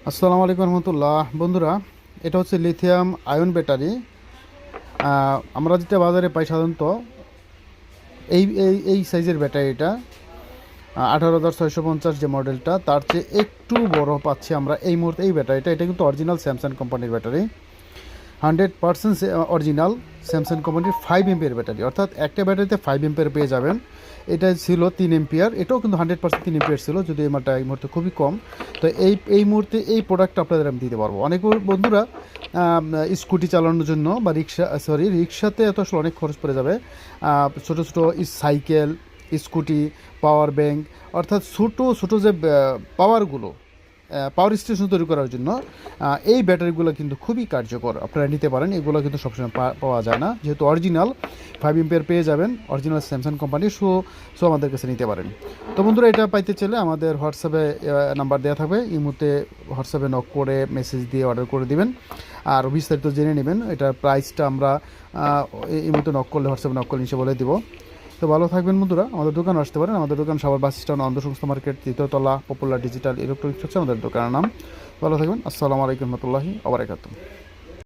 আসসালামু আলাইকুম রহমতুল্লাহ। বন্ধুরা, এটা হচ্ছে লিথিয়াম আয়ন ব্যাটারি। আমরা যেটা বাজারে পাই সাধারণত এই এই এই সাইজের ব্যাটারিটা 18,650 যে মডেলটা, তার চেয়ে একটু বড় পাচ্ছি আমরা এই মুহূর্তে। এই ব্যাটারিটা এটা কিন্তু অরিজিনাল স্যামসাং কোম্পানির ব্যাটারি, 100% অরিজিনাল স্যামসাং কোম্পানির 5 এমপিয়ার ব্যাটারি। অর্থাৎ একটা ব্যাটারিতে 5 এমপিয়ার পেয়ে যাবেন। এটা ছিল 3 এমপিয়ার, এটাও কিন্তু 100% 3 এমপিয়ার ছিল, যদি এই মালটা এই মুহূর্তে খুবই কম। তো এই মুহূর্তে এই প্রোডাক্টটা আপনাদের আমি দিতে পারবো। অনেক বন্ধুরা স্কুটি চালানোর জন্য বা রিক্সাতে এত আসলে অনেক খরচ পড়ে যাবে। ছোটো ছোটো সাইকেল, স্কুটি, পাওয়ার ব্যাংক, অর্থাৎ ছোটো ছোটো যে পাওয়ারগুলো, পাওয়ার স্টেশন তৈরি করার জন্য এই ব্যাটারিগুলো কিন্তু খুবই কার্যকর। আপনারা নিতে পারেন, এগুলো কিন্তু সবসময় পাওয়া যায় না, যেহেতু অরিজিনাল 5 এমপিয়ার পেয়ে যাবেন অরিজিনাল স্যামসাং কোম্পানির। সো আমাদের কাছে নিতে পারেন। তো বন্ধুরা, এটা পাইতে চাইলে আমাদের হোয়াটসঅ্যাপে নাম্বার দেওয়া থাকবে, এই মুহূর্তে হোয়াটসঅ্যাপে নক করে মেসেজ দিয়ে অর্ডার করে দিবেন আর বিস্তারিত জেনে নেবেন। এটার প্রাইসটা আমরা এই মুহূর্তে নক করলে, হোয়াটসঅ্যাপে নক করলে নিচে বলে দিব। তো ভালো থাকবেন বন্ধুরা, আমাদের দোকান আসতে পারেন। আমাদের দোকান সাভার বাস স্ট্যান্ড, অন্ধ সংস্থা মার্কেট, 3য় তলা, পপুলার ডিজিটাল ইলেকট্রনিক্স হচ্ছে আমাদের দোকানের নাম। ভালো থাকবেন। আসসালামু আলাইকুম রহমতুল্লাহি ওয়া বারাকাতুহু।